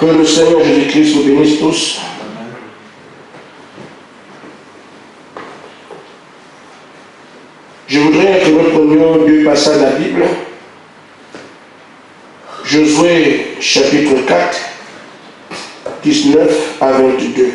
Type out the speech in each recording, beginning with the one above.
Que le Seigneur Jésus-Christ vous bénisse tous. Je voudrais que nous prenions deux passages de la Bible. Josué chapitre 4, 19 à 22.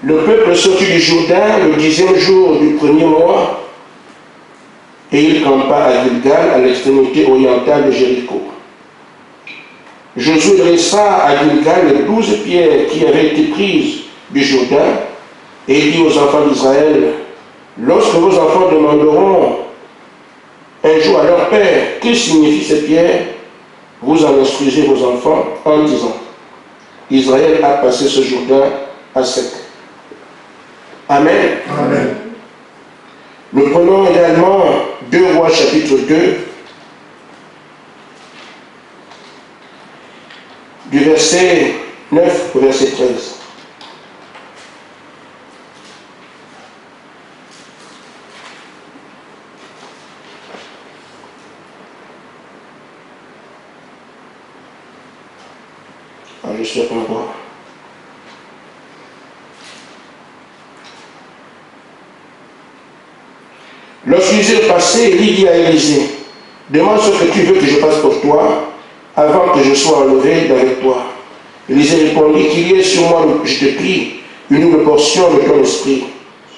Le peuple sortit du Jourdain le 10e jour du premier mois et il campa à Gilgal, à l'extrémité orientale de Jéricho. Josué dressa à Gilgal les 12 pierres qui avaient été prises du Jourdain et il dit aux enfants d'Israël, lorsque vos enfants demanderont un jour à leur père, que signifient ces pierres, vous en instruisez vos enfants en disant, Israël a passé ce Jourdain à sec. Amen. Amen. Nous prenons également 2 Rois chapitre 2, du verset 9 au verset 13. Je suis en voir. Lorsqu'ils eurent passé, il dit à Élisée, demande ce que tu veux que je fasse pour toi, avant que je sois enlevé d'avec toi. Élisée répondit, qu'il y ait sur moi, je te prie, une double portion de ton esprit.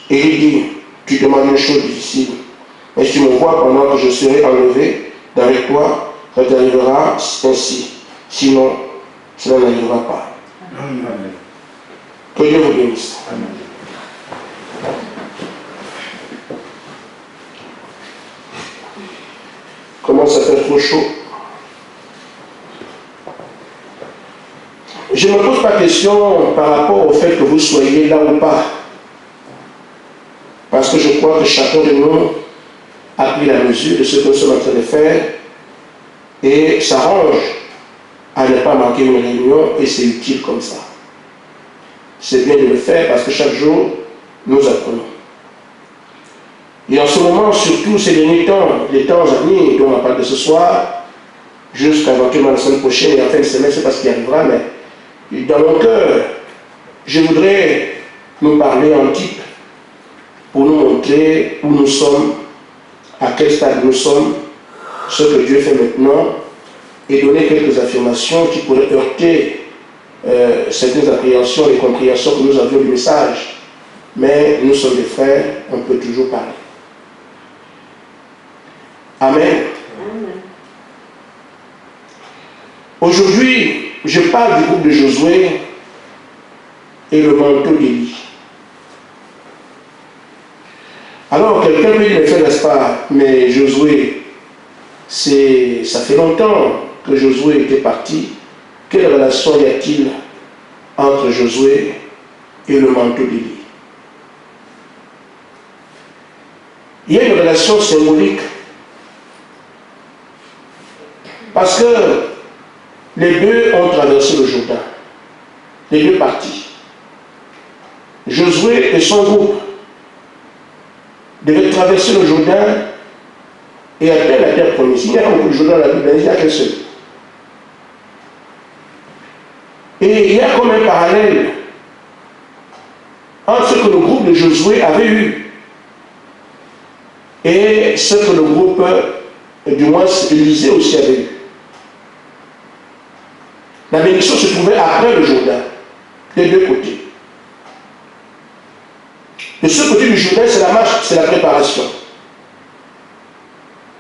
Et il dit, tu demandes une chose difficile, mais si tu me vois pendant que je serai enlevé d'avec toi, ça t'arrivera ainsi. Sinon, cela n'arrivera pas. Amen. Que Dieu vous bénisse. Amen. Comment ça fait trop chaud? Je ne me pose pas de question par rapport au fait que vous soyez là ou pas. Parce que je crois que chacun de nous a pris la mesure de ce que nous sommes en train de faire et s'arrange à ne pas manquer une réunion et c'est utile comme ça. C'est bien de le faire parce que chaque jour, nous apprenons. Et en ce moment, surtout ces derniers temps, les temps à venir dont on parle de ce soir, jusqu'à éventuellement la semaine prochaine et en fin de semaine, c'est pas ce qui arrivera, mais dans mon cœur, je voudrais nous parler en type pour nous montrer où nous sommes, à quel stade nous sommes, ce que Dieu fait maintenant et donner quelques affirmations qui pourraient heurter certaines appréhensions et compréhensions que nous avions du message. Mais nous sommes des frères, on peut toujours parler. Amen. Amen. Aujourd'hui, je parle du groupe de Josué et le manteau d'Élie. Alors, quelqu'un peut dire, mais n'est-ce pas, mais Josué, ça fait longtemps que Josué était parti. Quelle relation y a-t-il entre Josué et le manteau d'Élie? Il y a une relation symbolique. Parce que les deux ont traversé le Jourdain. Les deux parties. Josué et son groupe devaient traverser le Jourdain et atteindre la terre promise. Il y a beaucoup de Jourdain dans la Bible, il n'y a qu'un seul. Et il y a comme un parallèle entre ce que le groupe de Josué avait eu et ce que le groupe, du moins Élisée aussi avait eu. La bénédiction se trouvait après le Jourdain, des deux côtés. De ce côté du Jourdain, c'est la marche, c'est la préparation.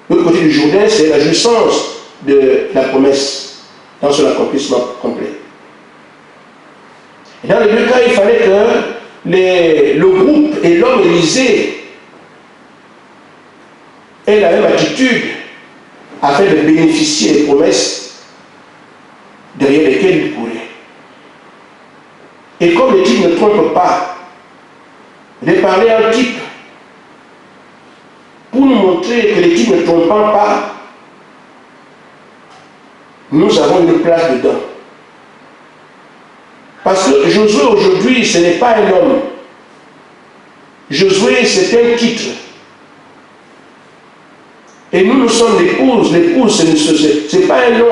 De l'autre côté du Jourdain, c'est la jouissance de la promesse dans son accomplissement complet. Et dans les deux cas, il fallait que le groupe et l'homme Élisée aient la même attitude afin de bénéficier des promesses derrière lesquelles il courait. Et comme le titre ne trompe pas, de parler en type, montrer que les types ne trompent pas, nous avons une place dedans. Parce que Josué aujourd'hui, ce n'est pas un homme. Josué, c'est un titre. Et nous sommes l'épouse. L'épouse, ce n'est pas un nom.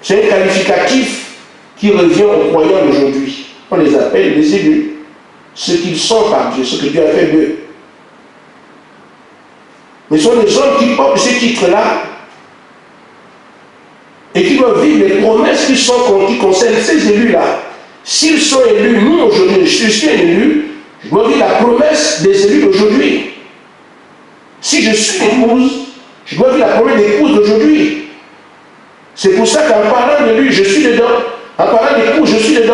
C'est un qualificatif qui revient aux croyants d'aujourd'hui. On les appelle les élus. Ce qu'ils sont par Dieu, ce que Dieu a fait d'eux. Mais ce sont les hommes qui portent ces titres-là et qui doivent vivre les promesses qui concernent ces élus-là. S'ils sont élus, nous aujourd'hui, je suis un élu, je dois vivre la promesse des élus d'aujourd'hui. Si je suis épouse, je dois vivre la promesse d'épouse d'aujourd'hui. C'est pour ça qu'en parlant de lui, je suis dedans. En parlant d'épouse, je suis dedans.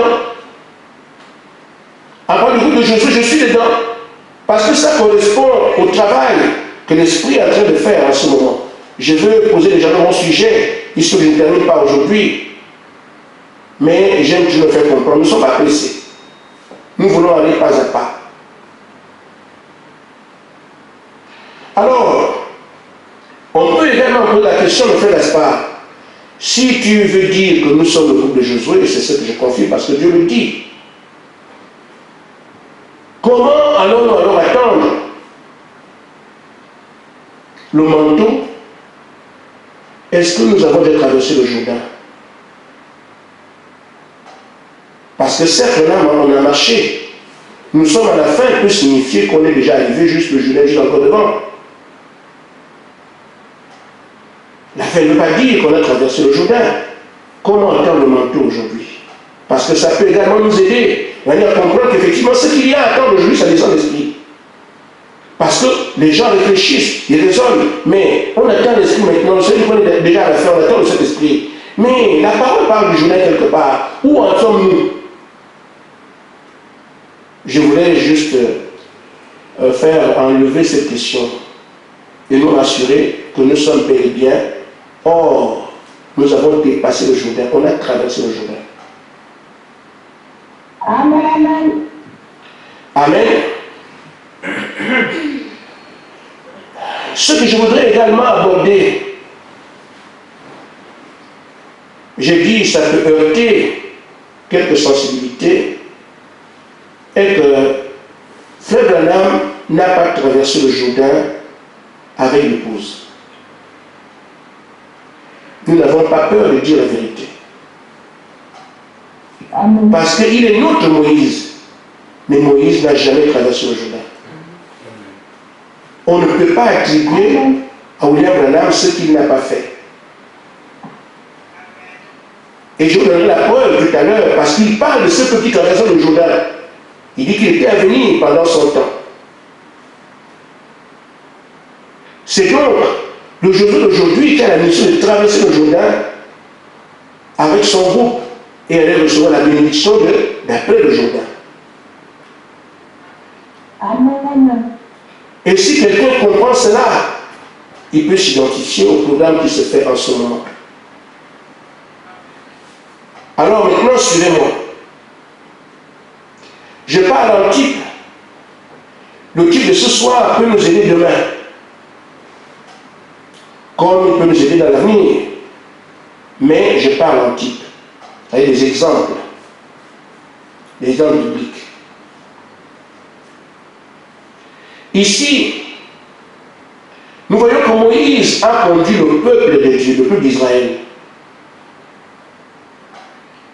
En parlant du groupe de Josué, je suis dedans. Parce que ça correspond au travail que l'Esprit est en train de faire en ce moment. Je veux poser déjà mon sujet, puisque je ne termine pas aujourd'hui. Mais j'aime que je me fais comprendre. Nous ne sommes pas pressés. Nous voulons aller pas à pas. Alors, on peut également poser la question, mon frère Gaspard, si tu veux dire que nous sommes le groupe de Josué, c'est ce que je confie parce que Dieu le dit. Comment allons-nous alors attendre le manteau? Est-ce que nous avons déjà traversé le Jourdain? Parce que certes, là, on a marché. Nous sommes à la fin, peut signifier qu'on est déjà arrivé juste le Jourdain, juste encore devant. La fin ne veut pas dire qu'on a traversé le Jourdain. Comment attendre le manteau aujourd'hui? Parce que ça peut également nous aider à comprendre qu'effectivement, ce qu'il y a à attendre aujourd'hui, ça descend l'esprit. Parce que les gens réfléchissent, ils raisonnent, mais on attend l'esprit maintenant, celui qu'on est déjà à la fin, on attend cet esprit. Mais la parole parle du Jourdain quelque part. Où en sommes-nous? Je voulais juste faire enlever cette question et nous rassurer que nous sommes bel et bien. Or, nous avons dépassé le Jourdain, on a traversé le Jourdain. Amen. Amen. Ce que je voudrais également aborder, j'ai dit ça peut heurter quelques sensibilités, est que Frère Branham n'a pas traversé le Jourdain avec l'épouse. Nous n'avons pas peur de dire la vérité. Amen. Parce qu'il est notre Moïse. Mais Moïse n'a jamais traversé le Jourdain. On ne peut pas attribuer à William Branham ce qu'il n'a pas fait. Et je vous donnerai la preuve tout à l'heure, parce qu'il parle de ceux qui traversent le Jourdain. Il dit qu'il était à venir pendant son temps. C'est donc le Josué d'aujourd'hui qui a la mission de traverser le Jourdain avec son groupe et aller recevoir la bénédiction d'après le Jourdain. Amen. Et si quelqu'un comprend cela, il peut s'identifier au programme qui se fait en ce moment. Alors maintenant, suivez-moi. Je parle en type. Le type de ce soir peut nous aider demain. Comme il peut nous aider dans l'avenir. Mais je parle en type. Avec des exemples. Des exemples bibliques. Ici, nous voyons que Moïse a conduit le peuple de Dieu, le peuple d'Israël.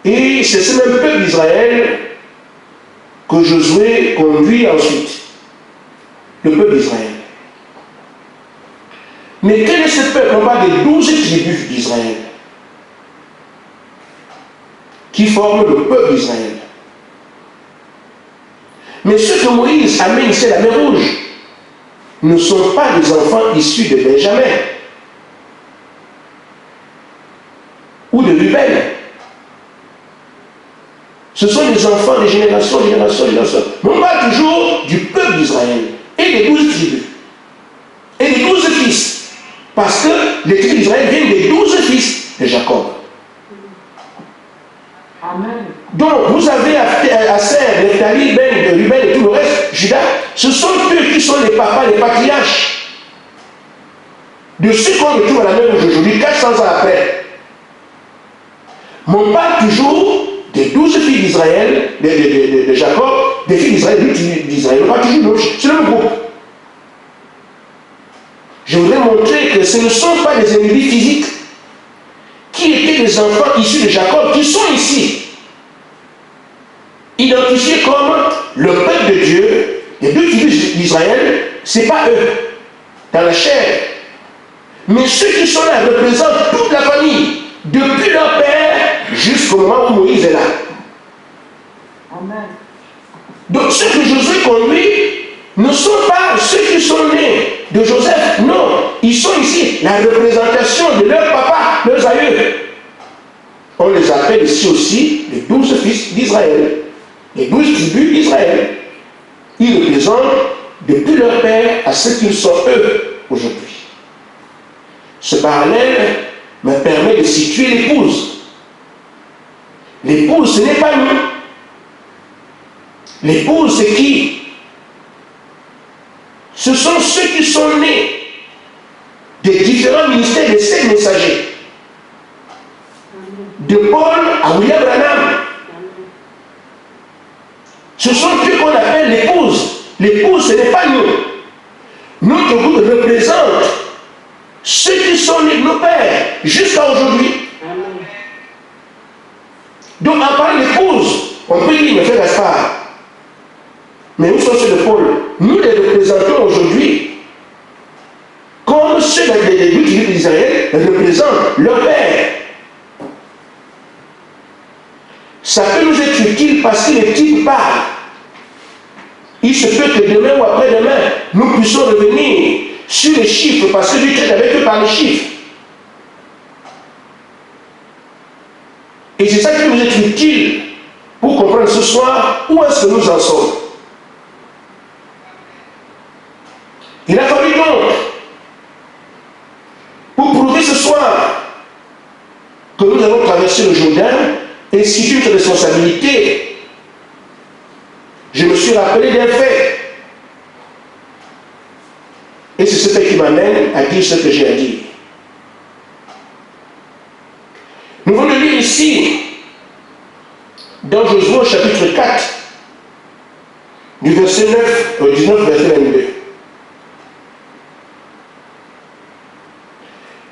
Et c'est ce même peuple d'Israël que Josué conduit ensuite. Le peuple d'Israël. Mais quel est ce peuple? On parle des 12 tribus d'Israël qui forment le peuple d'Israël. Mais ceux que Moïse amène ici à la mer Rouge ne sont pas des enfants issus de Benjamin ou de Ruben. Ce sont des enfants de génération. Mais on parle toujours du peuple d'Israël et des 12 tribus et des 12 fils. Parce que les tribus d'Israël viennent des 12 fils de Jacob. Amen. Donc, vous avez Aser, Nephtali, Ben, Ruben et tout le reste, Judas, ce sont eux qui sont les papas, les patriarches de ceux qu'on retrouve à la même aujourd'hui, 400 ans après. Mais on parle toujours des 12 filles d'Israël, de Jacob, des filles d'Israël, d'Israël. On parle toujours, c'est le même groupe. Je voudrais montrer que ce ne sont pas des ennemis physiques qui étaient des enfants issus de Jacob, qui sont ici, identifiés comme le peuple de Dieu, les 2 tribus d'Israël, ce n'est pas eux, dans la chair. Mais ceux qui sont là représentent toute la famille, depuis leur père jusqu'au moment où Moïse est là. Amen. Donc ceux que Josué conduit ne sont pas ceux qui sont nés de Joseph, non, ils sont ici, la représentation de leur papa, leurs aïeux. On les appelle ici aussi les 12 fils d'Israël, les 12 tribus d'Israël. Ils représentent depuis leur père à ce qu'ils sont eux aujourd'hui. Ce parallèle me permet de situer l'épouse. L'épouse, ce n'est pas nous. L'épouse, c'est qui? Ce sont ceux qui sont nés des différents ministères des 7 messagers. De Paul à William Branham. Ce sont eux qu'on appelle l'épouse. L'épouse, ce n'est pas nous. Notre groupe représente ceux qui sont nés de nos pères jusqu'à aujourd'hui. Donc, en parlant d'épouse, on peut dire, mais frère Gaspard, mais nous sommes ceux de Paul. Nous les représentons aujourd'hui comme ceux des 2 tribus d'Israël représentent leur père. Ça peut nous être utile parce que les types parlent. Il se peut que demain ou après-demain, nous puissions revenir sur les chiffres parce que Dieu traite avec eux par les chiffres. Et c'est ça qui nous est utile pour comprendre ce soir où est-ce que nous en sommes. Il a fallu donc, pour prouver ce soir que nous avons traversé le Jourdain et situé notre responsabilité, je me suis rappelé d'un fait. Et c'est ce fait qui m'amène à dire ce que j'ai à dire. Nous venons de lire ici, dans Josué au chapitre 4, du verset 9 au 19, verset 22.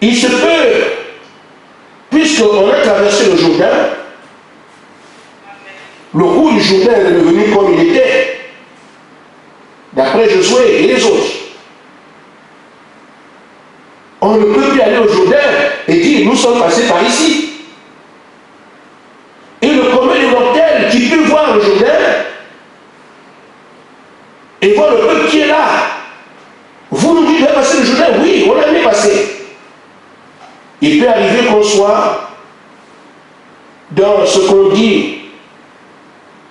Il se peut, puisqu'on a traversé le Jourdain, le cours du Jourdain est devenu comme il était, d'après Josué et les autres. On ne peut plus aller au Jourdain et dire nous sommes passés par ici. Et le commun des mortels qui peut voir le Jourdain et voir le peuple qui est là, vous nous dites de passer le Jourdain, oui, on l'a mis passé. Il peut arriver qu'on soit dans ce qu'on dit,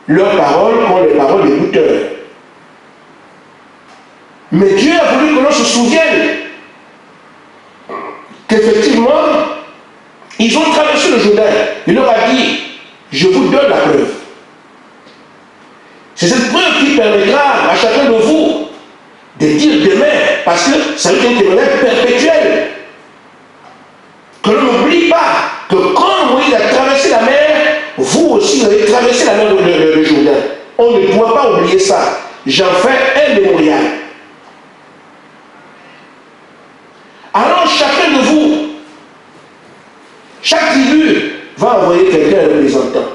leurs paroles comme les paroles des douteurs. Mais Dieu a voulu que l'on se souvienne qu'effectivement, ils ont traversé le Jourdain. Il leur a dit, je vous donne la preuve. C'est cette preuve qui permettra à chacun de vous de dire demain, parce que ça va être un témoignage perpétuel. Que l'on n'oublie pas que quand Moïse a traversé la mer, vous aussi vous avez traversé la mer de Jourdain. On ne doit pas oublier ça. J'en fais un mémorial. Alors chacun de vous, chaque tribu va envoyer quelqu'un un représentant.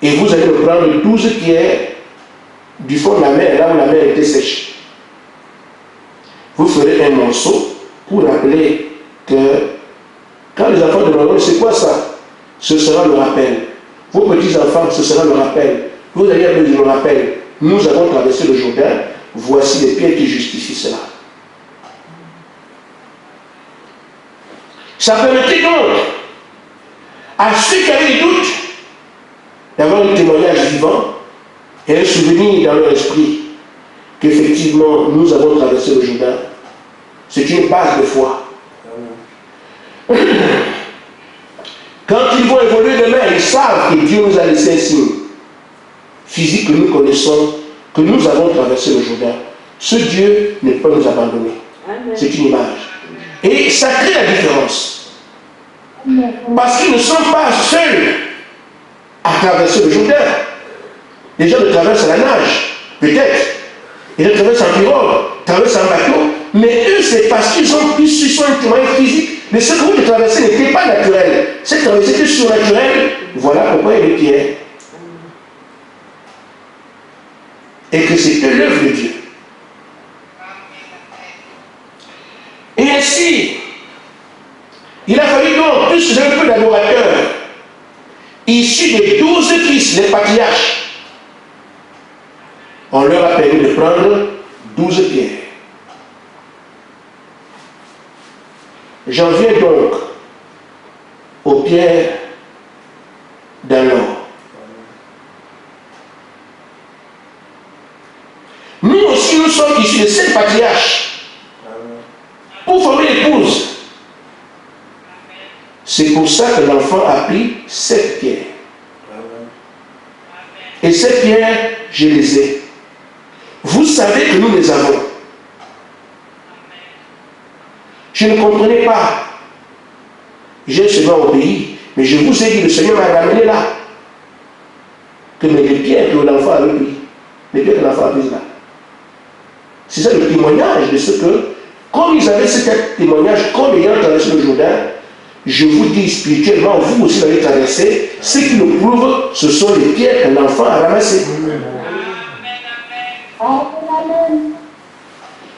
Et vous allez me prendre le 12 qui est du fond de la mer, là où la mer était sèche. Vous ferez un morceau pour rappeler que quand les enfants demanderont c'est quoi ça, ce sera le rappel. Vos petits-enfants, ce sera le rappel. Vous allez dire le rappel. Nous avons traversé le Jourdain, voici les pierres qui justifient cela. Ça permettait donc à ceux qui avaient des doutes d'avoir un témoignage vivant et un souvenir dans leur esprit qu'effectivement nous avons traversé le Jourdain. C'est une base de foi. Quand ils vont évoluer demain, ils savent que Dieu nous a laissé un signe physique que nous connaissons, que nous avons traversé le Jourdain. Ce Dieu ne peut nous abandonner. C'est une image. Et ça crée la différence. Parce qu'ils ne sont pas seuls à traverser le Jourdain. Les gens le traversent à la nage, peut-être. Ils le traversent en pirogue, traversent en bateau. Mais eux, c'est parce qu'ils sont un témoin physique. Mais ce que vous traversez n'était pas naturel. Cette traversée était surnaturelle. Voilà pourquoi il y a des pierres. Et que c'était l'œuvre de Dieu. Et ainsi, il a fallu donc, plus un peu d'adorateurs, issus des 12 fils, les patriarches, on leur a permis de prendre 12 pierres. J'en viens donc aux pierres d'un or. Nous aussi, nous sommes issus de 7 patriarches pour former l'épouse. C'est pour ça que l'enfant a pris 7 pierres. Et ces pierres, je les ai. Vous savez que nous les avons. Je ne comprenais pas. J'ai seulement obéi. Mais je vous ai dit, le Seigneur m'a ramené là. Que les pierres que l'enfant avait pris, les pierres que l'enfant a prises là. C'est ça le témoignage de ce que, comme ils avaient ce témoignage, comme ayant traversé le Jourdain, je vous dis spirituellement, vous aussi l'avez traversé, ce qui le prouve, ce sont les pierres que l'enfant a ramassées.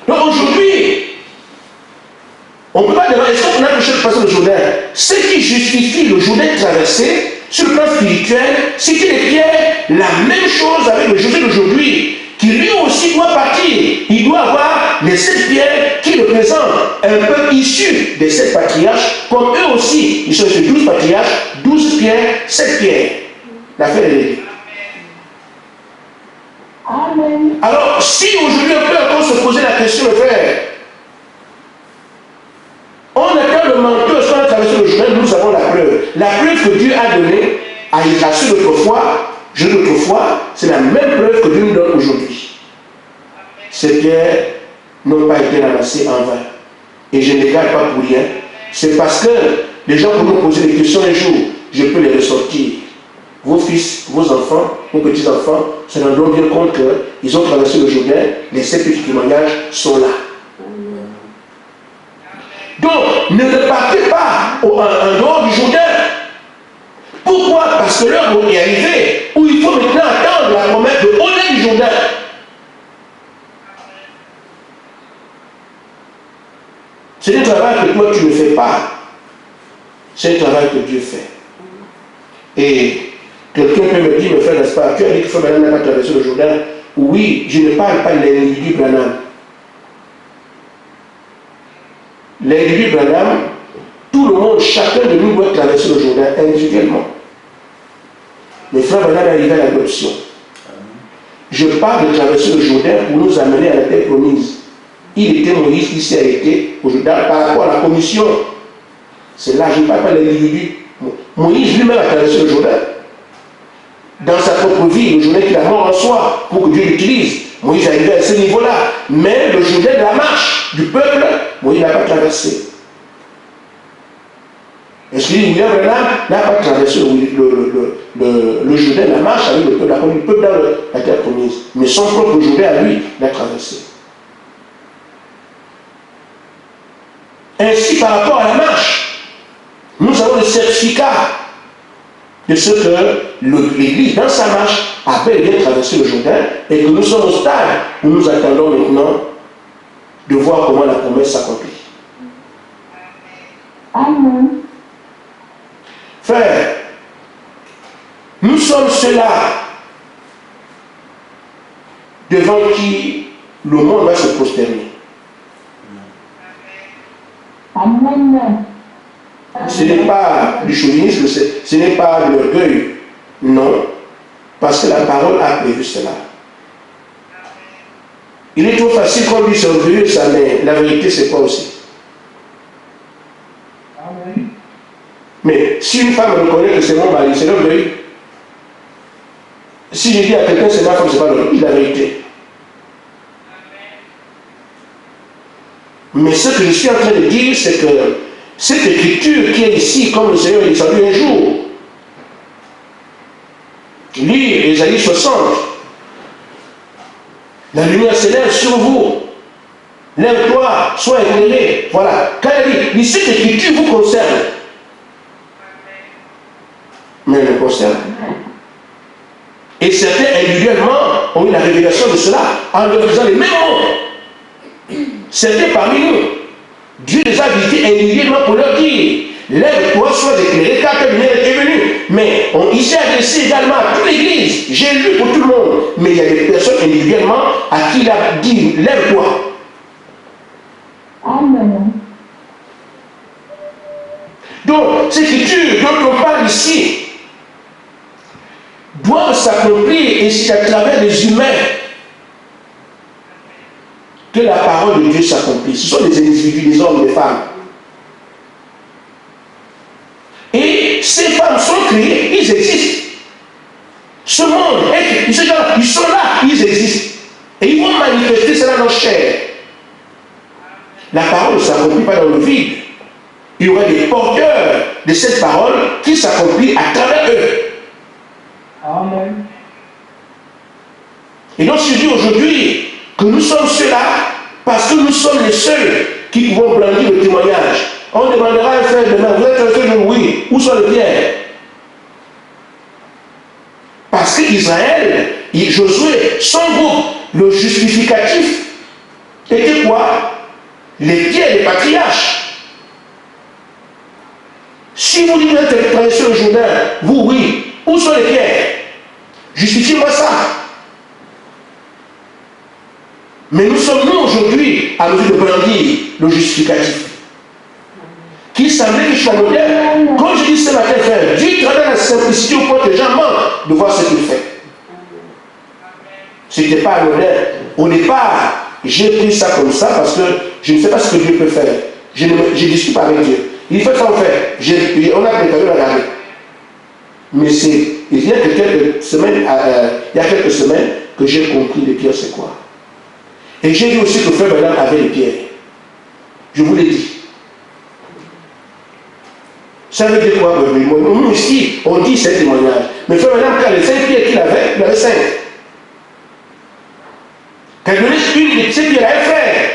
Donc aujourd'hui, on ne peut pas demander, est-ce qu'on a touché le passé le Jourdain? Ce qui justifie le Jourdain traversé, sur le plan spirituel, c'est que les pierres, la même chose avec le José d'aujourd'hui, qui lui aussi doit partir. Il doit avoir les 7 pierres qui le présentent, un peu issus des 7 patriarches, comme eux aussi, ils sont sur 12 patriarches, 12 pierres, 7 pierres. L'affaire est réglée. Amen. Alors, si aujourd'hui on peut encore se poser la question, frère, on attend le manteau, est-ce qu'on a traversé le Jourdain, nous avons la preuve. La preuve que Dieu a donnée à Israël autrefois, c'est la même preuve que Dieu nous donne aujourd'hui. Ces pierres n'ont pas été ramassées en vain. Et je ne les garde pas pour rien. C'est parce que les gens vont nous poser des questions un jour, je peux les ressortir. Vos fils, vos enfants, vos petits-enfants se rendront bien compte qu'ils ont traversé le Jourdain, les 7 petits témoignages sont là. Donc, ne repartez pas en dehors du Jourdain. Pourquoi? Parce que l'heure est arrivée où il faut maintenant attendre la promesse de au-delà du Jourdain. C'est un travail que toi tu ne fais pas. C'est un travail que Dieu fait. Et quelqu'un peut me dire, mais frère, n'est-ce pas, tu as dit que frère Branham n'a pas traversé le Jourdain. Oui, je ne parle pas de l'individu Branham. L'individu Branham, tout le monde, chacun de nous doit traverser le Jourdain individuellement. Mais frère Branham est arrivé à l'adoption. Je parle de traverser le Jourdain pour nous amener à la terre promise. Il était Moïse qui s'est arrêté au Jourdain par rapport à la commission. C'est là, je ne parle pas de l'individu. Moïse lui-même a traversé le Jourdain. Dans sa propre vie, le Jourdain qu'il a mort en soi pour que Dieu l'utilise. Moïse est arrivé à ce niveau-là. Mais le Jourdain de la marche du peuple, Moïse n'a pas traversé. Est-ce que William Branham n'a pas traversé le Jourdain, la marche avec le peuple dans la terre promise? Mais son propre Jourdain à lui l'a traversé. Ainsi, par rapport à la marche, nous avons le certificat de ce que l'Église, dans sa marche, a bel et bien traversé le Jourdain et que nous sommes au stade où nous attendons maintenant de voir comment la promesse s'accomplit. Amen. Frère, nous sommes ceux-là devant qui le monde va se prosterner. Amen. Ce n'est pas du chauvinisme, ce n'est pas de l'orgueil, non, parce que la parole a prévu cela. Il est trop facile qu'on dise c'est orgueilleux ça, mais la vérité c'est quoi aussi? Amen. Mais si une femme reconnaît que c'est mon mari, c'est l'orgueil. Si je dis à quelqu'un c'est ma femme, c'est pas l'orgueil, c'est la vérité. Mais ce que je suis en train de dire, c'est que cette écriture qui est ici, comme le Seigneur est descendu un jour, lire Ésaïe 60, la lumière s'élève sur vous, lève-toi, sois éclairé. Voilà. Quand elle dit, cette écriture vous concerne, mais elle me concerne. Et certains individuellement ont eu la révélation de cela en leur faisant les mêmes mots. Certains parmi nous, Dieu les a visités individuellement pour leur dire, lève-toi, sois éclairé, car ta lumière est venue. Mais il s'est adressé également à toute l'église. J'ai lu pour tout le monde. Mais il y a des personnes individuellement à qui il a dit, lève-toi. Amen. Donc, cette écriture dont on parle ici doit s'accomplir, et c'est à travers les humains que la parole de Dieu s'accomplit. Ce sont des individus, des hommes, des femmes. Et ces femmes sont créées, ils existent. Ce monde, ces gens, ils sont là, ils existent. Et ils vont manifester cela dans leur chair. La parole ne s'accomplit pas dans le vide. Il y aura des porteurs de cette parole qui s'accomplissent à travers eux. Amen. Et donc je dis aujourd'hui que nous sommes ceux-là parce que nous sommes les seuls qui pouvons brandir le témoignage. On demandera à un frère demain, vous êtes un frère de oui, où sont les pierres? Parce qu'Israël, Josué, son groupe, le justificatif, était quoi? Les pierres des patriarches. Si vous dites que vous êtes traversé le Jourdain, vous oui, où sont les pierres? Justifiez-moi ça. Mais nous sommes nous aujourd'hui à mesure de brandir le justificatif. Qui semblait qu'il soit moderne. Comme je dis ce matin, frère, Dieu travaille dans la simplicité au point que les gens manquent de voir ce qu'il fait. Ce n'était pas moderne. Au départ, j'ai pris ça comme ça parce que je ne sais pas ce que Dieu peut faire. Je ne discute pas avec Dieu. Il fait ça, on fait. On a préparé la garder. Mais il y a quelques semaines que j'ai compris les pierres c'est quoi. Et j'ai vu aussi que Frère Branham avait les pierres. Je vous l'ai dit. Ça veut dire quoi? Nous ici, on dit c'est un témoignage. Mais Frère Branham, quand les 5 pierres qu'il avait, il avait 5. Quand il donnait une de ces pierres à un frère,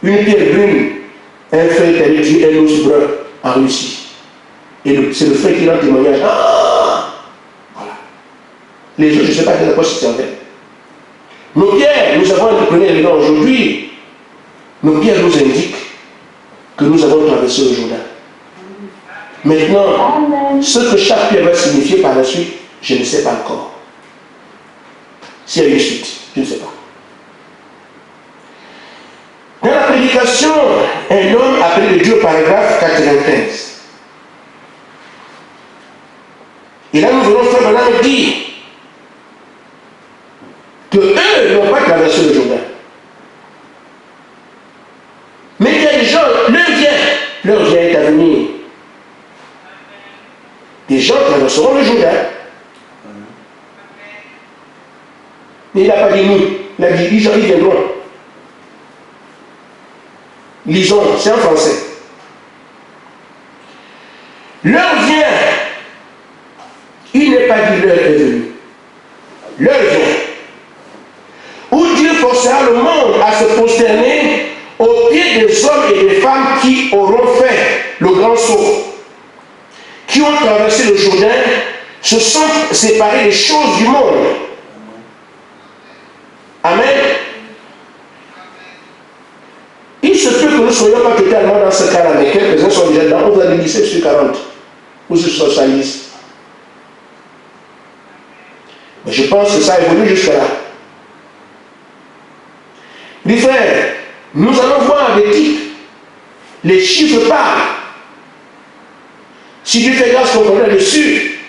une pierre brune, un frère qui avait tué un os brun en Russie. Et c'est le frère qui rend témoignage. Voilà. Les autres, je ne sais pas à quoi ça servait. Nos pierres, nous avons entrepris les gens aujourd'hui. Nos pierres nous indiquent que nous avons traversé le Jourdain. Maintenant, ce que chaque pierre va signifier par la suite, je ne sais pas encore. S'il y a une suite, je ne sais pas. Dans la prédication, un homme appelé le Dieu paragraphe 95. Et là, nous venons faire maintenant dire que eux n'ont pas traversé le Jourdain. Mais il y a des gens, leur vient est à venir. Des gens traverseront le Jourdain. Mais il n'a pas dit nous, il a dit les gens, ils viendront. Lisons, c'est en français. L'heure vient, il n'est pas dit l'heure est venue. L'heure vient, où Dieu forcera le monde à se prosterner aux pieds des hommes et des femmes qui auront fait le grand saut, qui ont traversé le Jourdain, se sont séparés des choses du monde. Amen. Il se peut que nous ne soyons pas totalement dans ce cas-là, mais quelques-uns sont déjà dedans. On va les lycées sur 40 ou sur 70. Mais je pense que ça évolue jusqu'à là. Les frères, nous allons voir des types. Les chiffres parlent. Si Dieu fait grâce qu'on connaît dessus,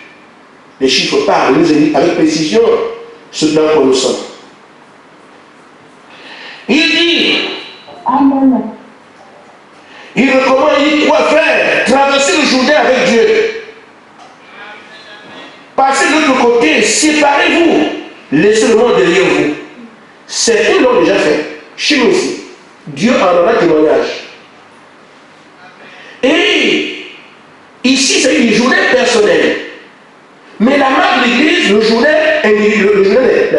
les chiffres parlent. Nous indiquent avec précision ce dans quoi nous sommes. Il dit, Amen. il recommande, il dit quoi faire? Traverser le Jourdain avec Dieu. l'autre côté, séparez-vous. Laissez le monde derrière vous. Certains l'ont déjà fait. Chez nous aussi. Dieu en aura témoignage. Et ici, c'est une journée personnelle. Mais la marque de l'église, le journée,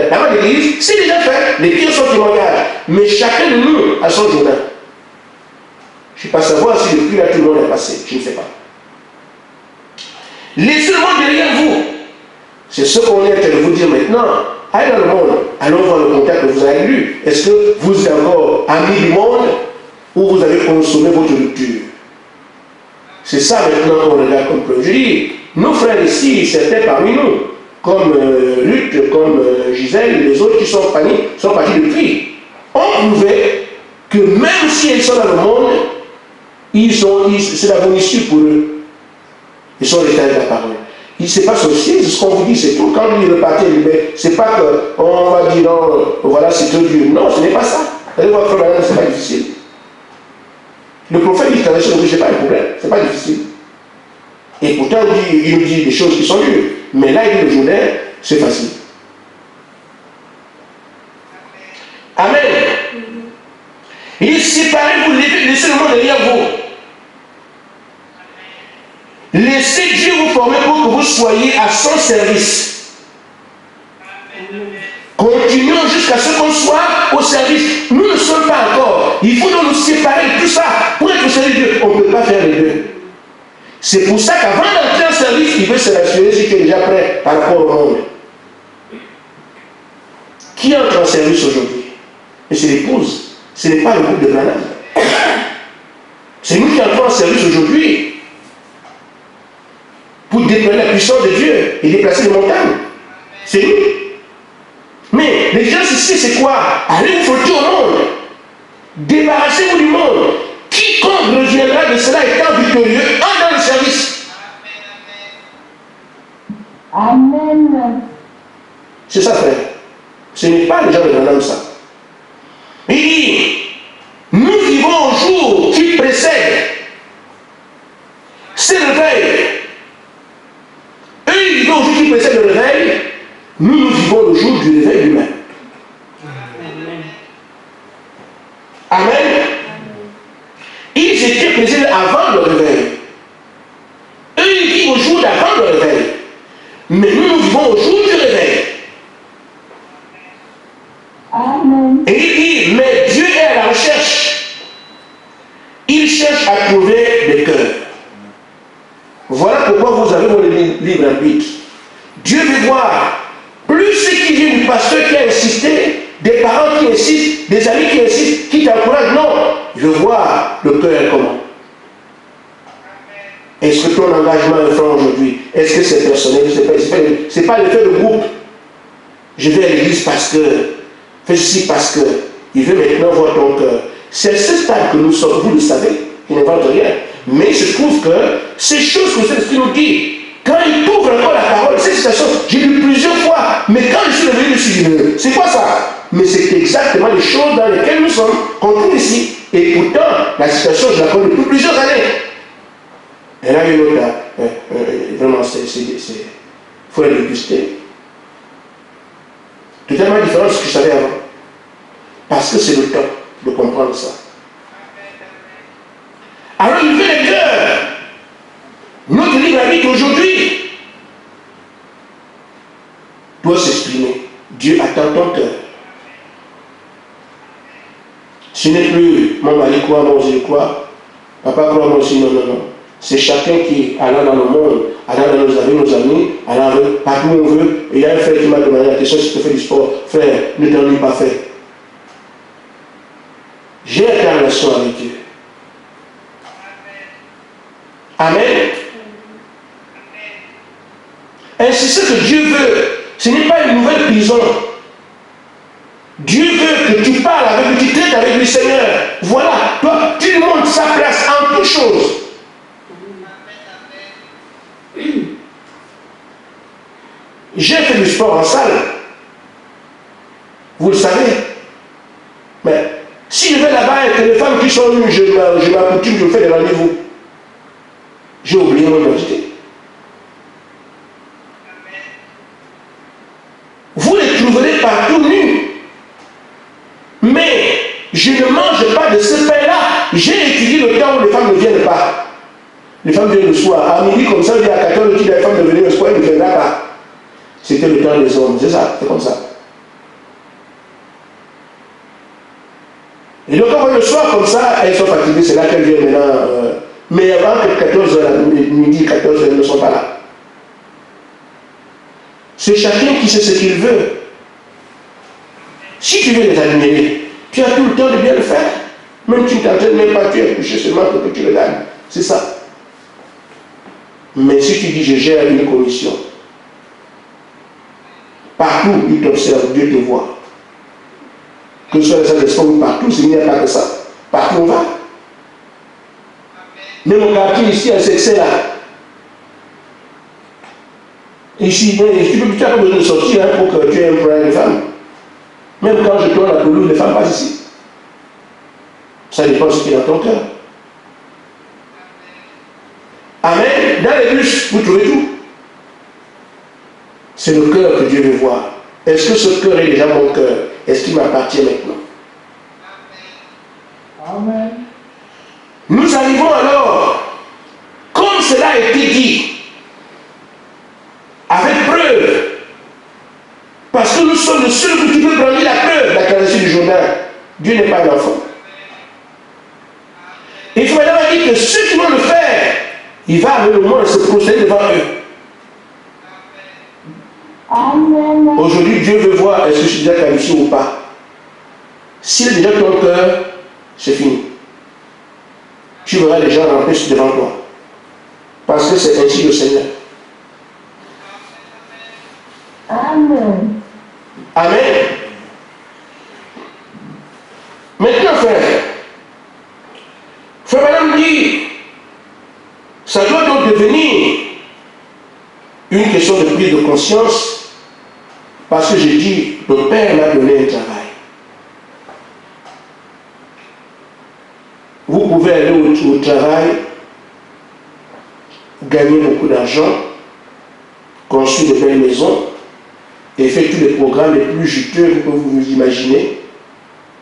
la marque de l'église, c'est déjà fait. Les tirs sont témoignages. Mais chacun de nous a son journal. Je ne sais pas savoir si depuis là tout le monde est passé. Je ne sais pas. Laissez le monde derrière vous. C'est ce qu'on est en train de vous dire maintenant. Allez dans le monde. Allons voir le contact que vous avez lu. Est-ce que vous êtes encore amis du monde ou vous avez consommé votre rupture? C'est ça maintenant qu'on regarde comme preuve. Je dis, nos frères ici, certains parmi nous, comme Luc, comme Gisèle, les autres qui sont partis depuis, ont prouvé que même si ils sont dans le monde, c'est la bonne issue pour eux. Ils sont restés avec la parole. Il ne s'est pas sorcier, c'est ce qu'on vous dit, c'est tout. Quand il repartit, c'est pas qu'on va dire non, voilà, c'est que Dieu. Non, ce n'est pas ça. Allez voir frère, c'est pas difficile. Le prophète dit que ce n'est pas un problème, c'est pas difficile. Et pourtant, il nous dit des choses qui sont dures. Mais là, il dit le journée, c'est facile. Amen. Il séparez-vous, laissez le monde derrière vous. Laissez Dieu vous former pour que vous soyez à son service. Continuons jusqu'à ce qu'on soit au service. Nous ne sommes pas encore. Il faut donc nous séparer de tout ça pour être au service de Dieu. On ne peut pas faire les deux. C'est pour ça qu'avant d'entrer en service, il veut se rassurer si tu es déjà prêt par rapport au monde. Qui entre en service aujourd'hui? Et c'est l'épouse. Ce n'est pas le groupe de Branham. C'est nous qui entrons en service aujourd'hui pour déployer la puissance de Dieu et déplacer les montagnes. C'est nous. Mais les gens ici, c'est quoi? Allez vous frotter au monde. Débarrassez-vous du monde. Quiconque reviendra de cela étant victorieux, entre dans le service. Amen. C'est ça, frère. Ce n'est pas les gens de Branham, ça. Il dit, nous vivons au jour qui précède. C'est le réveil. Eux, ils vivent au jour qui précède le réveil. Nous vivons le jour du réveil humain. Amen. Ils étaient présents avant le réveil. Eux, ils vivent au jour d'avant le réveil. Mais nous vivons au jour du réveil. Amen. Et il dit, mais Dieu est à la recherche. Il cherche à trouver des cœurs. Voilà pourquoi vous avez mon libre arbitre. Dieu veut voir plus ceux qui viennent du pasteur qui a insisté, des parents qui insistent, des amis qui insistent, qui t'encouragent. Non, je veux voir le cœur comment. Est-ce que ton engagement est franc aujourd'hui? Est-ce que c'est personnel? Ce n'est pas l'effet de groupe. Je vais à l'église parce que, fais ceci parce que. Il veut maintenant voir ton cœur. C'est à ce stade que nous sommes, vous le savez, il n'invente rien. Mais il se trouve que ces choses que le Saint-Esprit nous dit, quand il ouvre encore la parole, cette citation, j'ai lu plusieurs fois, mais quand je suis revenu, je me suis dit, c'est quoi ça? Mais c'est exactement les choses dans lesquelles nous sommes, qu'on trouve ici. Et pourtant, la citation, je la connais depuis plusieurs années. Et là, une autre, vraiment, il faut la déguster. Totalement différent de ce que je savais avant. Parce que c'est le temps de comprendre ça. Alors, il veut les cœurs. Notre libre arbitre aujourd'hui doit s'exprimer. Dieu attend ton cœur. Ce n'est plus mon mari croit, mon Dieu croit, papa croit, moi aussi, non, non, non. C'est chacun qui, allant dans le monde, allant dans nos amis, allant partout où on veut. Et il y a un frère qui m'a demandé la question si tu fais du sport. Frère, ne t'en dis pas fait. J'ai été en relation avec Dieu. Amen. Ainsi, ce que Dieu veut, ce n'est pas une nouvelle prison. Dieu veut que tu parles avec lui, tu traites avec le Seigneur. Voilà, toi, tu lui montres sa place en toutes choses. J'ai fait du sport en salle. Vous le savez. Mais si je vais là-bas et que les femmes qui sont venues, je m'accoutume, je fais des rendez-vous. J'ai oublié mon identité. Les femmes viennent le soir. À midi, comme ça, il y a 14 heures, les femmes de venir le soir, il ne viendra pas. C'était le temps des hommes, c'est ça, c'est comme ça. Et donc, quand le soir, comme ça, elles sont fatiguées, c'est là qu'elles viennent maintenant. Mais avant que 14 h, midi, 14 h, elles ne sont pas là. C'est chacun qui sait ce qu'il veut. Si tu veux les admirer, tu as tout le temps de bien le faire. Même tu ne t'entraînes même pas, tu es couché seulement pour que tu le gagnes. C'est ça. Mais si tu dis je gère une commission, partout il t'observe, Dieu te voit. Que ce soit les salles de sport ou partout, il n'y a pas que ça. Partout on va. Même au quartier ici, à c'est là. Ici, tu as pas besoin de sortir pour que tu aies un problème de femmes. Même quand je tourne la pelouse, les femmes passent ici. Ça dépend de ce qu'il y a dans ton cœur. Amen. Dans les bus, vous trouvez tout. C'est le cœur que Dieu veut voir. Est-ce que ce cœur est déjà mon cœur? Est-ce qu'il m'appartient maintenant? Amen. Nous arrivons alors, comme cela a été dit, avec preuve, parce que nous sommes le seul qui peut brandir la preuve, la traversée du Jourdain. Dieu n'est pas un enfant. Il faut maintenant dire que ceux qui vont le faire, il va avec le monde se prosterner devant eux. Amen. Aujourd'hui, Dieu veut voir est-ce que je suis déjà qualifié ou pas. S'il est déjà ton cœur, c'est fini. Tu verras les gens remplir devant toi. Parce que c'est ainsi le Seigneur. Amen. Amen. Maintenant, frère Madame dit, ça doit donc devenir une question de prise de conscience, parce que j'ai dit, le Père m'a donné un travail. Vous pouvez aller au travail, gagner beaucoup d'argent, construire de belles maisons, et faire tous les programmes les plus juteux que vous vous imaginez.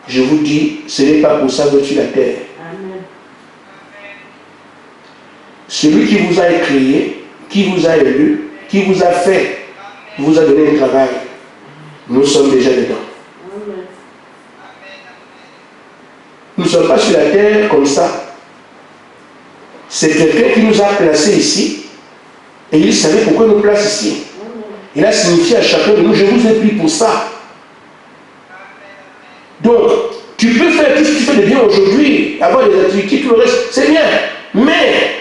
Je vous dis, ce n'est pas pour ça que tu la terre. Amen. Celui qui vous a créé, qui vous a élu, qui vous a fait, vous a donné un travail. Nous sommes déjà dedans. Amen. Nous ne sommes pas sur la terre comme ça. C'est quelqu'un qui nous a placés ici et il savait pourquoi il nous place ici. Il a signifié à chacun de nous, je vous ai pris pour ça. Donc, tu peux faire tout ce que tu fais de bien aujourd'hui, avoir des activités, tout le reste, c'est bien. Mais,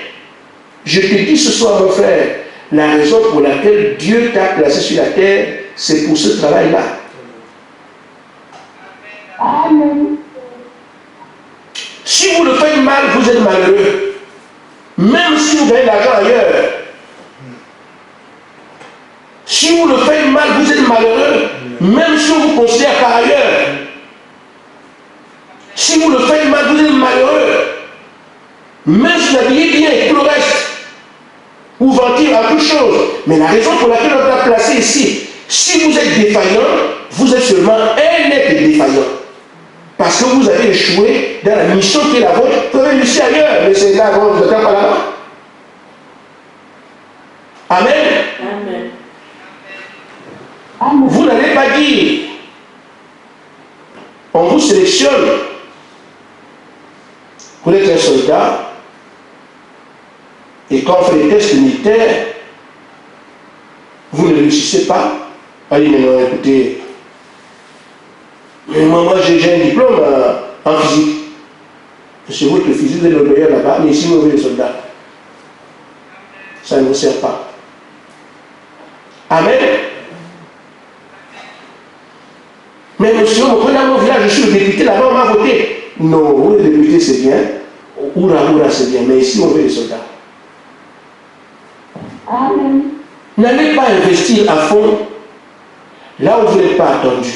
je te dis ce soir, mon frère, la raison pour laquelle Dieu t'a placé sur la terre, c'est pour ce travail-là. Amen. Si vous le faites mal, vous êtes malheureux. Même si vous gagnez de l'argent ailleurs. Si vous le faites mal, vous êtes malheureux. Même si on vous considère par ailleurs. Si vous le faites mal, vous êtes malheureux. Même si vous habillez bien et tout le reste. Ou ventile à toute chose. Mais la raison pour laquelle on t'a placé ici, si vous êtes défaillant, vous êtes seulement un être défaillant. Parce que vous avez échoué dans la mission qui est la vôtre. Vous avez réussi ailleurs, mais c'est là qu'on ne vous attend pas là-bas. Amen. Amen. Vous n'allez pas dire, on vous sélectionne pour être un soldat, et quand on fait les tests militaires, vous ne réussissez pas. Allez, mais non, écoutez, mais moi j'ai un diplôme en physique. C'est vous que le physique, vous êtes le meilleur là-bas, mais ici, vous avez les soldats. Ça ne vous sert pas. Amen. Mais monsieur, on prend dans mon village, je suis le député, là-bas on m'a voté. Non, vous le député c'est bien, oura c'est bien, mais ici on veut les soldats. Amen. N'allez pas investir à fond là où vous n'êtes pas attendu.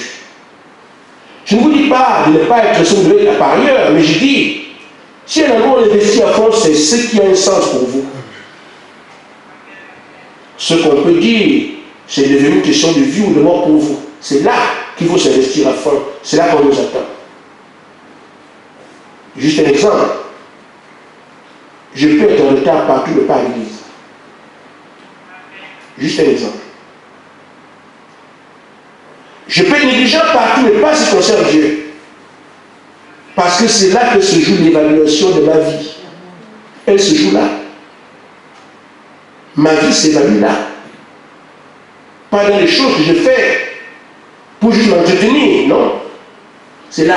Je ne vous dis pas de ne pas être sauvé par ailleurs, mais je dis, si un endroit où on investit à fond, c'est ce qui a un sens pour vous. Ce qu'on peut dire, c'est devenu une question de vie ou de mort pour vous. C'est là qu'il faut s'investir à fond. C'est là qu'on nous attend. Juste un exemple. je peux être en retard partout, mais pas à l'église. Juste un exemple. Je peux être négligent partout, mais pas si concerne Dieu. Parce que c'est là que se joue l'évaluation de ma vie. Elle se joue là. Ma vie s'évalue là. Pas dans les choses que je fais pour juste m'entretenir, non. C'est là.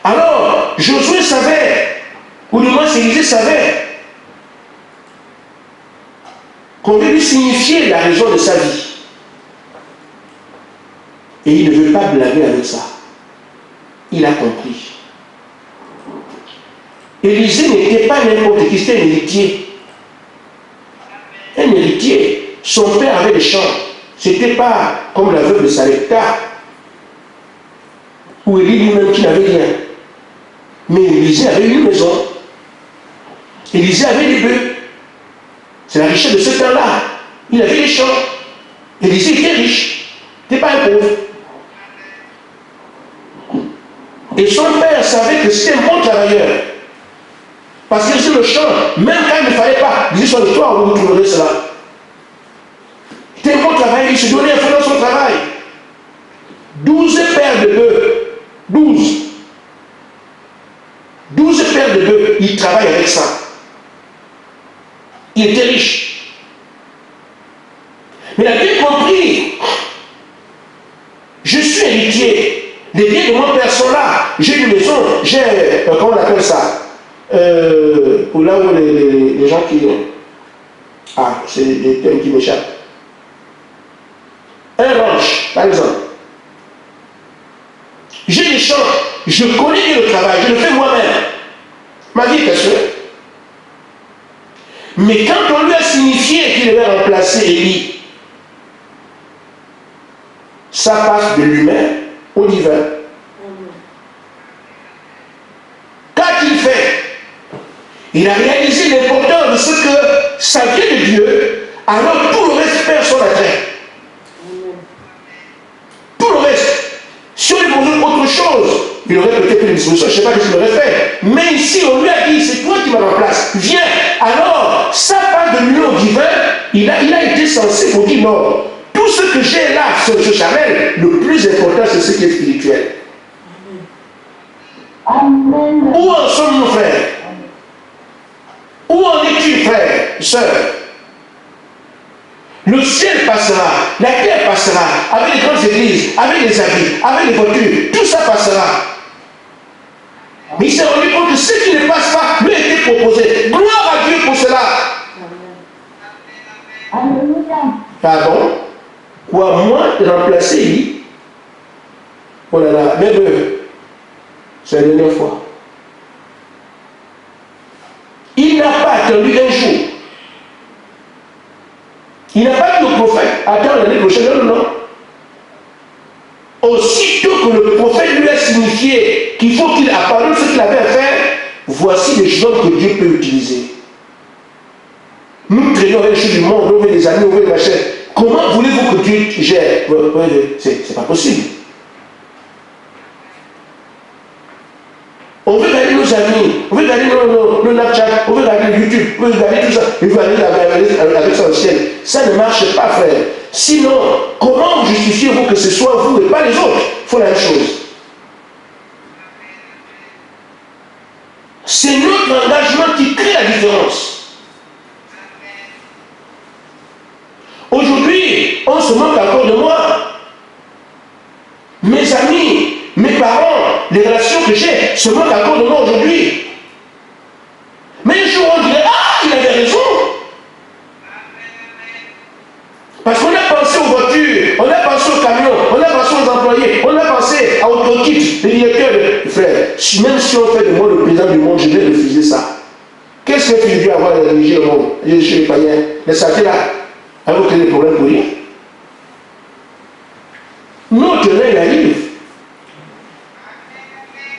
Alors, Josué savait, ou du moins Élisée savait, qu'on veut lui signifier la raison de sa vie. Et il ne veut pas blâmer avec ça. Il a compris. Élisée n'était pas n'importe qui, c'était un héritier. Un héritier. Son père avait des champs. Ce n'était pas comme la veuve de Sarepta, ou Élie lui-même qui n'avait rien. Mais Élisée avait une maison. Élisée avait des bœufs. C'est la richesse de ce temps-là. Il avait des champs. Élisée était riche. Il n'était pas un pauvre. Et son père savait que c'était un bon travailleur. Parce que sur le champ, même quand il ne fallait pas, il disait sur le toit, vous trouverez cela. C'était un bon travailleur, il se donnait à faire son travail. 12 paires de bœufs. 12. 12 paires de bœufs, il travaille avec ça. Il était riche. Mais il a bien compris. Je suis héritier. Les biens de mon père sont là. J'ai une maison, j'ai, comment on appelle ça, pour là où les gens qui... Ah, c'est les termes qui m'échappent. Un ranch, par exemple. J'ai des champs, je connais le travail, je le fais moi-même. Ma vie est personnelle. Mais quand on lui a signifié qu'il devait remplacer Élie, ça passe de l'humain au divin. Qu'a-t-il fait? Il a réalisé l'importance de ce que ça vient de Dieu, alors tout le reste perd son attrait. Tout le reste. Si on lui posait autre chose, il aurait peut-être une disposition, je ne sais pas ce qu'il aurait fait. Mais ici, on lui a dit, c'est toi qui me remplaces, viens. Alors, ça part de l'union divin, il a été censé pour dire non. Tout ce que j'ai là, ce charnel, le plus important, c'est ce qui est spirituel. Amen. Où en sommes-nous, frères? Où en es-tu, frère, sœur? Le ciel passera, la terre passera, avec les grandes églises, avec les habits, avec les voitures, tout ça passera. Mais il s'est rendu compte que ce qui ne passe pas lui a été proposé. Gloire à Dieu pour cela. Alléluia. Pardon? Quoi, moi, remplacer Élie? Oh là là, même c'est la dernière fois. Il n'a pas attendu un jour. Il n'a pas dit au prophète, attends l'année prochaine, non, non, non. Aussitôt que le prophète lui a signifié qu'il faut qu'il appartienne ce qu'il avait à faire, voici les choses que Dieu peut utiliser. Nous traînons les choses du monde, on veut des amis, on veut des machins. Comment voulez-vous que Dieu gère? C'est pas possible. On veut garder nos amis, on veut garder nos Snapchat, on veut garder YouTube, on veut garder tout ça, il veut aller avec ça au ciel. Ça ne marche pas, frère. Sinon, comment justifiez-vous que ce soit vous et pas les autres? Il faut la même chose. C'est notre engagement qui crée la différence. Aujourd'hui, on se moque encore de moi. Mes amis, mes parents, les relations que j'ai se moquent encore de moi aujourd'hui. Mais un jour on dirait, ah, il avait raison. Parce qu'on a pensé aux voitures, on a pensé aux camions, on a pensé aux employés, on a pensé à Autokit, les directeurs de frères. Même si on fait de moi le président du monde, je vais refuser ça. Qu'est-ce que tu veux avoir à diriger le monde? Chez les païens, les saletés là, avez-vous créé des problèmes pour rien? Notre règle arrive.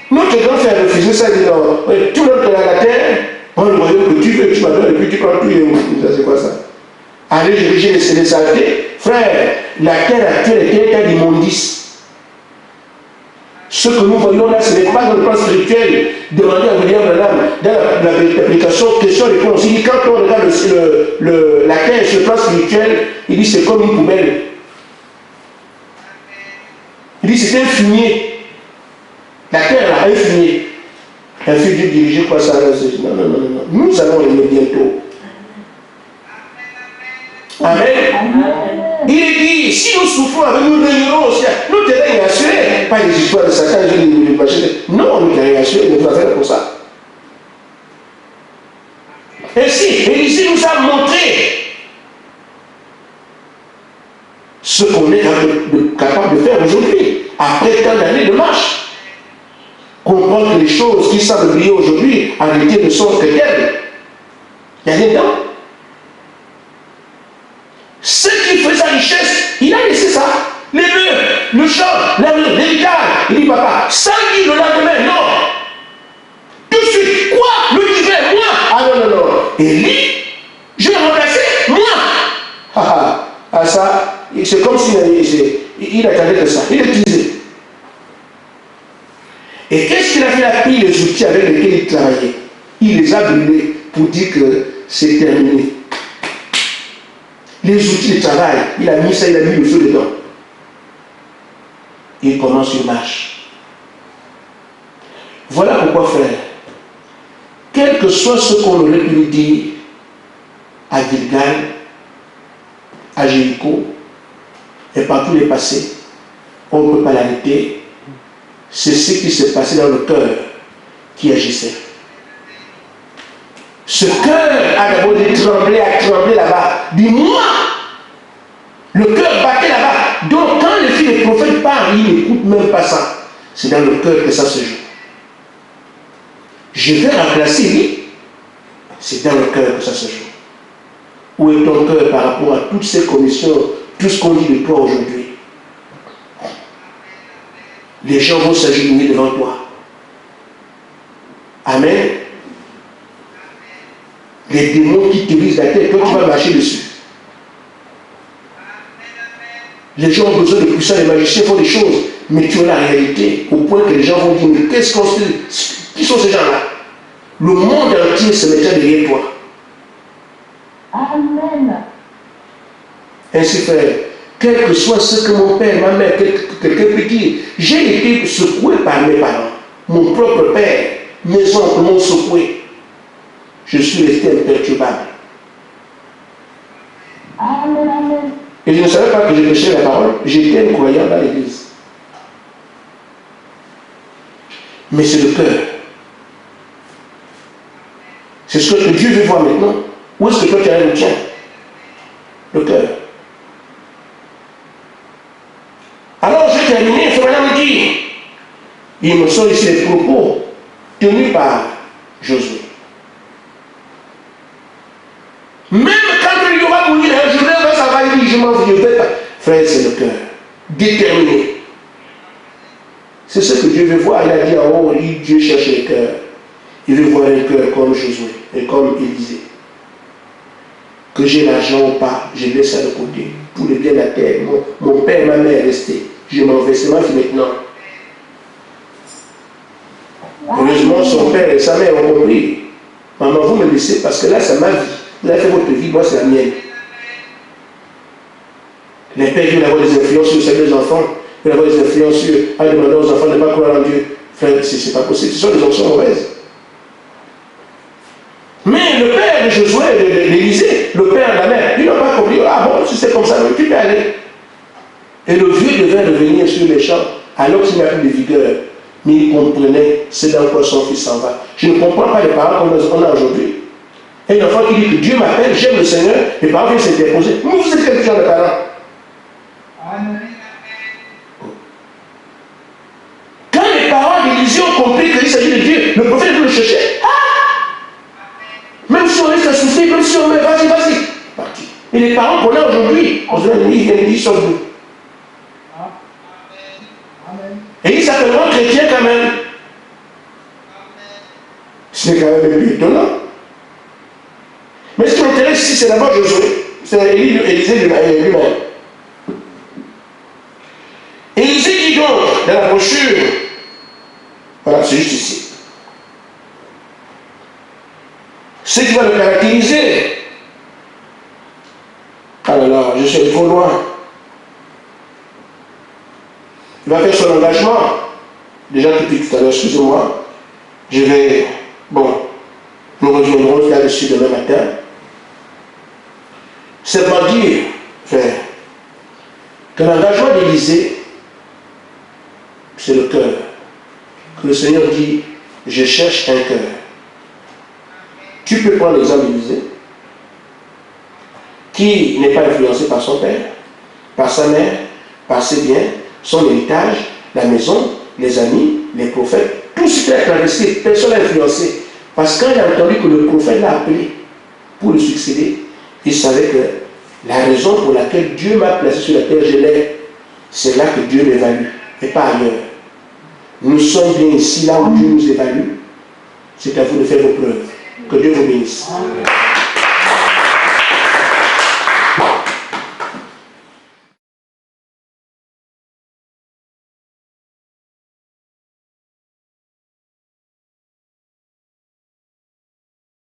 Notre grand fait refuser ça, il dit non, tout le monde est à la terre, prends le royaume que tu veux, tu m'adonnes, et puis tu prends tout et ça c'est quoi ça? Allez diriger les saletés. Frère, la terre actuelle est un tas d'immondices. Ce que nous voyons là, ce n'est pas dans le plan spirituel. Demandez à William Branham, dans l'application question-réponse, il dit quand on regarde la terre sur le plan spirituel, il dit c'est comme une poubelle. Il dit c'est un fumier. La terre là, un fumier. Un fils Dieu dirigé quoi ça? Non, non, non, non. Nous allons aimer bientôt. Amen. Amen. Il dit, si nous souffrons avec nous régnons aussi, nous te règnons assurés. Pas des histoires de Satan, je ne vais pas chercher. Non, nous te règnons assurés, nous devons faire pour ça. Et si Élisée nous a montré ce qu'on est capable de faire aujourd'hui, après tant d'années de marche, comprendre que les choses qui semblent briller aujourd'hui, en réalité ne sont que telles. Il y a des temps. Ce qui fait sa richesse, il a laissé ça. Les bœufs, le champ, l'héritage. Il dit, papa, 100 000 le lendemain, non. Tout de suite, quoi? Le divin, moi. Ah non, non, non. Élie, je vais remplacer, moi. Ah, ça, c'est comme s'il attendait que ça. Il utilisait. Et qu'est-ce qu'il a fait? Il a pris les outils avec lesquels il travaillait. Il les a brûlés pour dire que c'est terminé. Les outils de travail, il a mis ça, il a mis le feu dedans. Et il commence une marche. Voilà pourquoi, frère, quel que soit ce qu'on aurait pu lui dire à Gilgal, à Jéricho, et par tous les passés, on ne peut pas l'arrêter. C'est ce qui s'est passé dans le cœur qui agissait. Ce cœur a d'abord tremblé là-bas. Dis-moi, le cœur battait là-bas. Donc quand le fils des prophètes parle, il n'écoute même pas ça. C'est dans le cœur que ça se joue. Je vais remplacer lui. C'est dans le cœur que ça se joue. Où est ton cœur par rapport à toutes ces commissions, tout ce qu'on dit de toi aujourd'hui? Les gens vont s'agenouiller devant toi. Amen. Les démons qui te lisent la tête, toi tu vas marcher dessus. Les gens ont besoin de puissance, les magiciens font des choses, mais tu as la réalité, au point que les gens vont dire, mais qu'est-ce qu'on fait? Qui sont ces gens-là? Le monde entier se mettra derrière toi. Amen. Ainsi, frère, quel que soit ce que mon père, ma mère, quelqu'un peut dire, j'ai été secoué par mes parents. Mon propre père, mes oncles m'ont secoué. Je suis resté imperturbable. Amen, amen. Et je ne savais pas que je prêchais la parole. J'étais un croyant dans l'église. Mais c'est le cœur. C'est ce que Dieu veut voir maintenant. Où est-ce que toi tu as le tien? Le cœur. Alors je vais terminer, il faut maintenant me dire. Il me sort ici les propos tenus par Josué. Même quand il y aura mourir un jour, ça va, il dit, je m'en vais pas. Frère, c'est le cœur. Déterminé. C'est ce que Dieu veut voir. Il a dit en haut, Dieu cherche le cœur. Il veut voir un cœur comme Josué et comme Élisée. Que j'ai l'argent ou pas, je laisse ça de côté. Tout le bien de la terre. Mon père, ma mère est resté. Je m'en vais, c'est ma fille maintenant. Heureusement, son père et sa mère ont compris. Maman, vous me laissez parce que là, c'est ma vie. Vous avez fait votre vie, moi, c'est la mienne. Les pères veulent avoir des influences sur les enfants, veulent avoir des influences sur, en demandant aux enfants de ne pas croire en Dieu. Frère, c'est pas possible, ce sont des options mauvaises. Mais le père de Josué, d'Élisée, le père de la mère, ils n'ont pas compris. Ah bon, si c'est comme ça, tu peux aller. Et le vieux devait revenir sur les champs, alors qu'il n'a plus de vigueur. Mais il comprenait ce dans quoi son fils s'en va. Je ne comprends pas les parents qu'on a aujourd'hui. Un enfant qui dit que Dieu m'appelle, j'aime le Seigneur, les parents viennent s'interposer. Mais vous êtes quel genre de parents? Quand les parents d'Élisée ont compris qu'il s'agit de Dieu, le prophète veut le chercher. Ah! Même si on reste à souffrir, même si on met, vas-y, parti. Et les parents qu'on a aujourd'hui, on se dit, ils viennent dire, sauve-nous. Et ils s'appelleront chrétiens quand même. C'est quand même un peu étonnant. Mais ce qui m'intéresse ici, c'est d'abord Josué. C'est Élisée lui-même. Élisée dit donc, dans la brochure Voilà, c'est juste ici. Ce qui va le caractériser. Ah là là, je suis trop loin. Il va faire son engagement. Déjà depuis tout à l'heure, excusez-moi. Je vais... Bon, nous reviendrons là-dessus demain matin. C'est pas dire, frère, que l'engagement d'Élisée, c'est le cœur. Que le Seigneur dit, je cherche un cœur. Tu peux prendre l'exemple d'Élisée, qui n'est pas influencé par son père, par sa mère, par ses biens, son héritage, la maison, les amis, les prophètes, tout ce qui a traversé, personne n'a influencé. Parce que quand il a entendu que le prophète l'a appelé pour le succéder, il savait que la raison pour laquelle Dieu m'a placé sur la terre, je l'ai. C'est là que Dieu m'évalue, et pas ailleurs. Nous sommes bien ici, là où Dieu nous évalue. C'est à vous de faire vos preuves. Que Dieu vous bénisse. Amen.